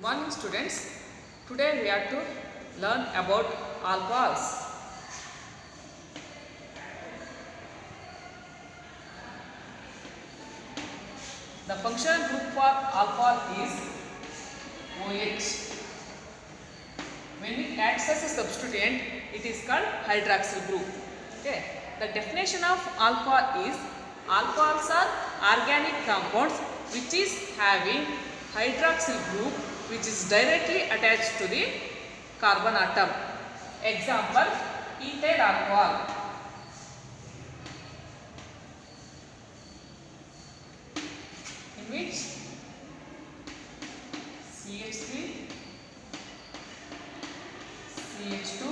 morning students. Today we are to learn about alcohols. The functional group for alcohol is OH. When it acts as a substituent, it is called hydroxyl group. Okay. The definition of alcohol is alcohols are organic compounds which is having hydroxyl group which is directly attached to the carbon atom. Example, ethyl alcohol. In which CH3, CH2,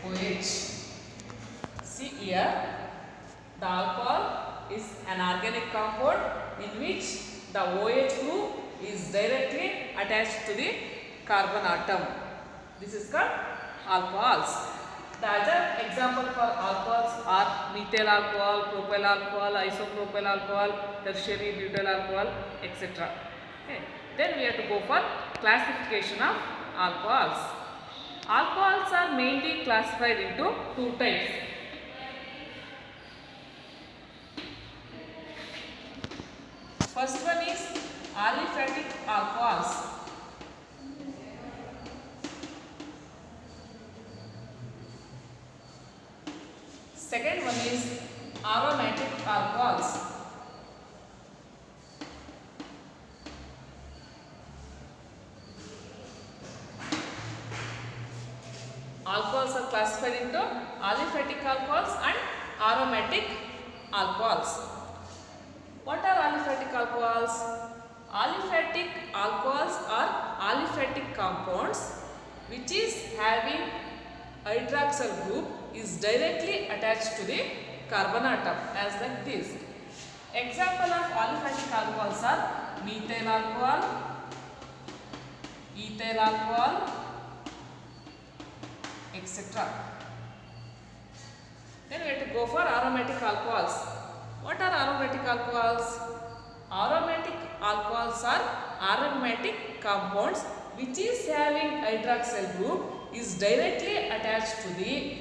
OH. See here, the alcohol is an organic compound in which the OH group is directly attached to the carbon atom. This is called alcohols. The other example for alcohols are methyl alcohol, propyl alcohol, isopropyl alcohol, tertiary butyl alcohol, etc. Okay. Then we have to go for classification of alcohols. Alcohols are mainly classified into two types. First one is aliphatic alcohols. Second one is aromatic alcohols. Alcohols are classified into aliphatic alcohols and aromatic alcohols. What are aliphatic alcohols? Aliphatic alcohols are aliphatic compounds which is having hydroxyl group is directly attached to the carbon atom as like this. Example of aliphatic alcohols are methyl alcohol, ethyl alcohol, etc. Then we have to go for aromatic alcohols. What are aromatic alcohols? Aromatic alcohols are aromatic compounds which is having hydroxyl group is directly attached to the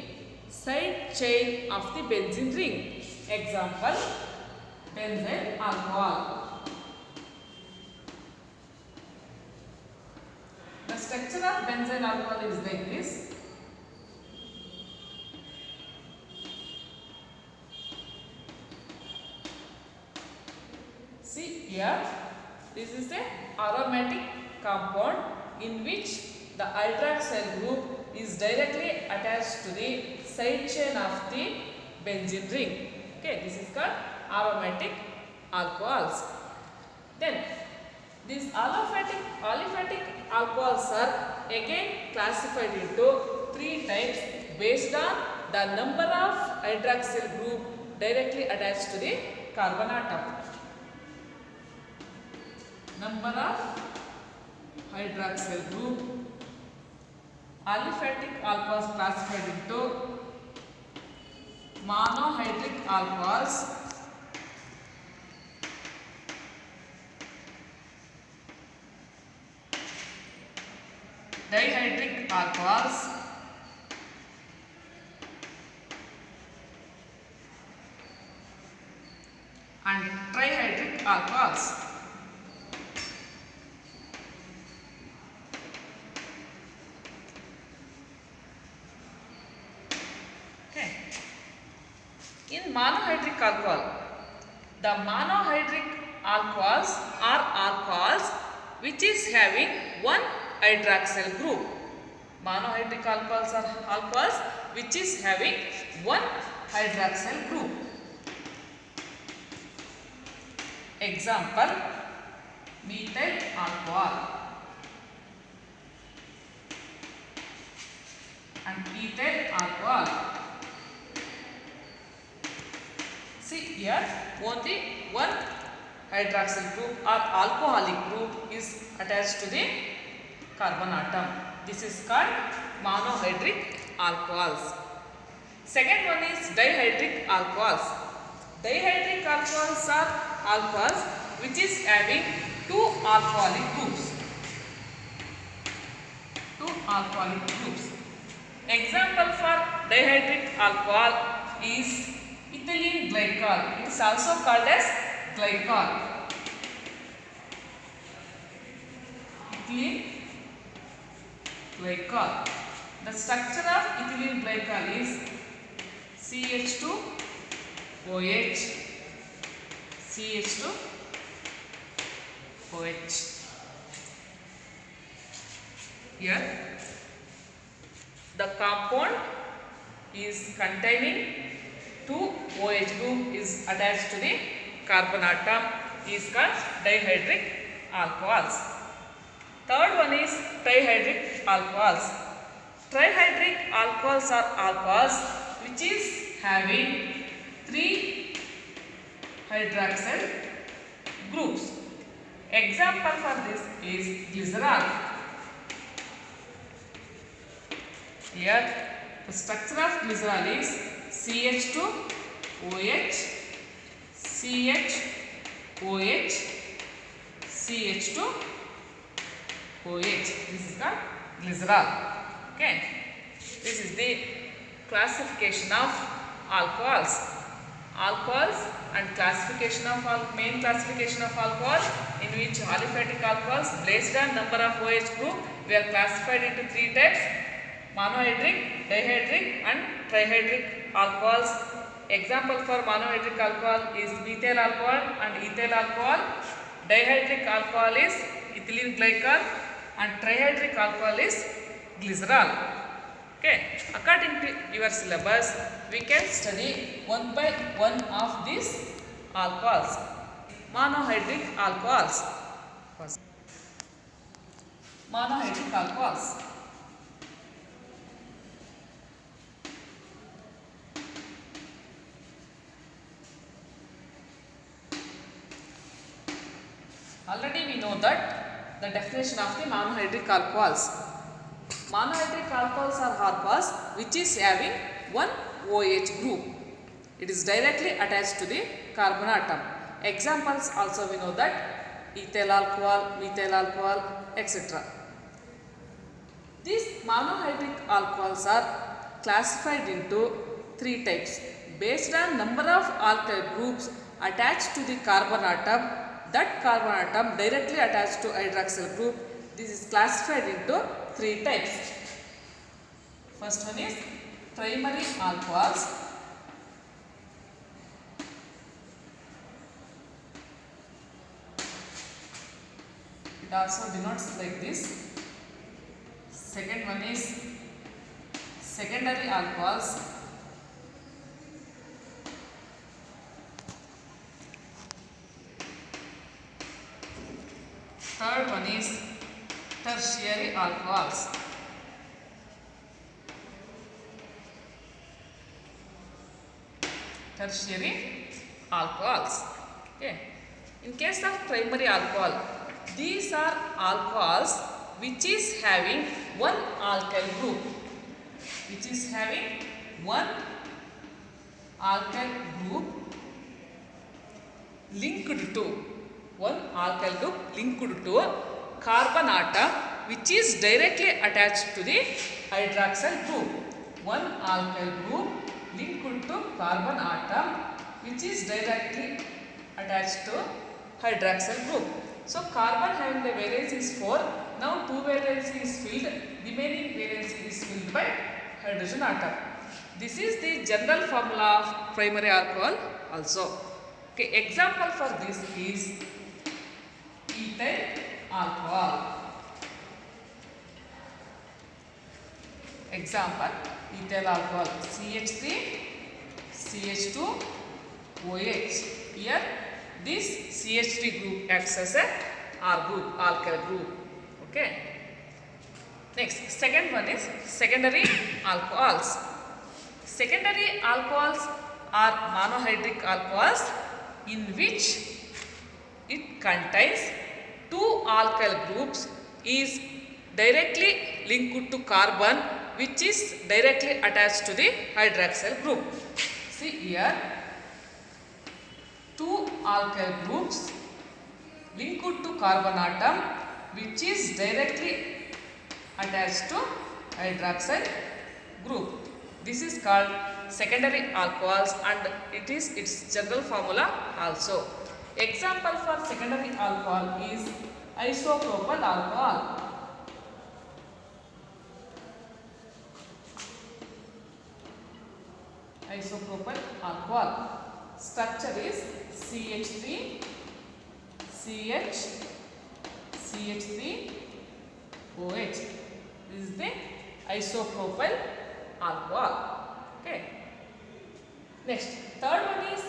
side chain of the benzene ring. Example, benzyl alcohol. The structure of benzyl alcohol is like this. See here, this is a aromatic compound in which the hydroxyl group is directly attached to the side chain of the benzene ring. Okay, this is called aromatic alcohols. Then these aliphatic alcohols are again classified into three types based on the number of hydroxyl group directly attached to the carbon atom. Number of hydroxyl group. Aliphatic alcohols classified into monohydric alcohols, dihydric alcohols, and trihydric alcohols. In monohydric alcohol, the monohydric alcohols are alcohols which is having one hydroxyl group. Monohydric alcohols are alcohols which is having one hydroxyl group. Example, methyl alcohol and ethyl alcohol. See here, only one hydroxyl group or alcoholic group is attached to the carbon atom. This is called monohydric alcohols. Second one is dihydric alcohols. Dihydric alcohols are alcohols which is having two alcoholic groups. alcoholic groups. Example for dihydric alcohol is ethylene glycol. It is also called as glycol. Ethylene glycol. The structure of ethylene glycol is CH2OH, CH2OH. Here the compound is containing two OH group is attached to the carbon atom is called dihydric alcohols. Third one is trihydric alcohols. Trihydric alcohols are alcohols which is having 3 hydroxyl groups. Example for this is glycerol. Here the structure of glycerol is CH2OH, CHOH, CH2OH. This is called glycerol. Okay. This is the classification of alcohols. Alcohols and classification of main classification of alcohol, in which aliphatic alcohols based on number of OH group we are classified into 3 types: monohydric, dihydric and trihydric alcohols. Example for monohydric alcohol is methyl alcohol and ethyl alcohol. Dihydric alcohol is ethylene glycol and trihydric alcohol is glycerol. Okay, according to your syllabus, we can study one by one of these alcohols. Monohydric alcohols. First, monohydric alcohols. Already we know that the definition of the monohydric alcohols. Monohydric alcohols are alcohols which is having one OH group. It is directly attached to the carbon atom. Examples also we know that ethyl alcohol, methyl alcohol, etc. These monohydric alcohols are classified into 3 types based on number of alkyl groups attached to the carbon atom. That carbon atom directly attached to hydroxyl group. This is classified into 3 types. First one is primary alcohols. It also denotes like this. Second one is secondary alcohols. Third one is tertiary alcohols. Tertiary alcohols. Okay. In case of primary alcohol, these are alcohols which is having one alkyl group. Which is having one alkyl group linked to one alkyl group linked to a carbon atom which is directly attached to the hydroxyl group. One alkyl group linked to carbon atom which is directly attached to hydroxyl group. So carbon having the valence is 4. Now 2 valence is filled. Remaining valence is filled by hydrogen atom. This is the general formula of primary alcohol also. Okay, example for this is ethyl alcohol. Example, ethyl alcohol CH3, CH2OH. Here this CH3 group acts as a R group, alkyl group. Okay. Next, second one is secondary alcohols. Secondary alcohols are monohydric alcohols in which it contains 2 alkyl groups is directly linked to carbon which is directly attached to the hydroxyl group. See here, 2 alkyl groups linked to carbon atom which is directly attached to hydroxyl group. This is called secondary alcohols and it is its general formula also. Example for secondary alcohol is isopropyl alcohol. Isopropyl alcohol. Structure is CH3, CH, CH3, OH. This is the isopropyl alcohol. Okay. Next, third one is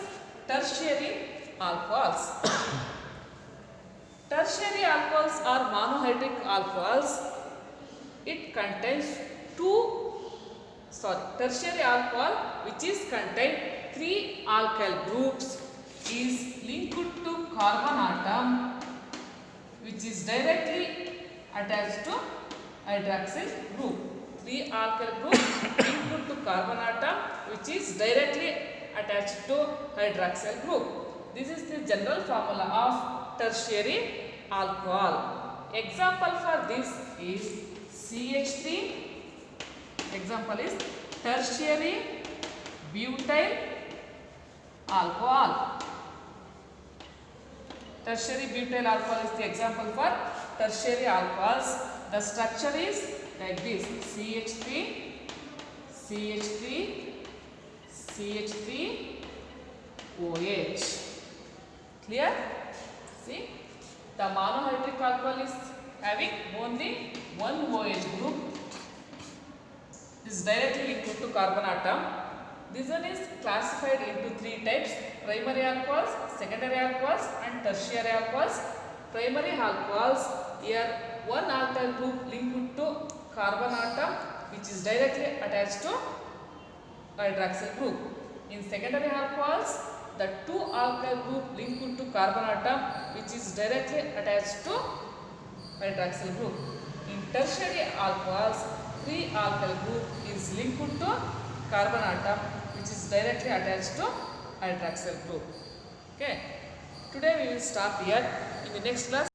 tertiary alcohols. Tertiary alcohols are monohydric alcohols. It contains tertiary alcohol which is contain 3 alkyl groups is linked to carbon atom which is directly attached to hydroxyl group. 3 alkyl group linked to carbon atom which is directly attached to hydroxyl group. This is the general formula of tertiary alcohol. Example for this is CH3. Example is tertiary butyl alcohol. Tertiary butyl alcohol is the example for tertiary alcohols. The structure is like this: CH3, CH3, CH3, OH. Clear? See, the monohydric alcohol is having only one OH group. This is directly linked to carbon atom. This one is classified into 3 types: primary alcohols, secondary alcohols and tertiary alcohols. Primary alcohols, here one alkyl group linked to carbon atom which is directly attached to hydroxyl group. In secondary alcohols, the 2 alkyl group linked to carbon atom which is directly attached to hydroxyl group. In tertiary alcohols, 3 alkyl group is linked to carbon atom which is directly attached to hydroxyl group. Okay. Today we will stop here. In the next class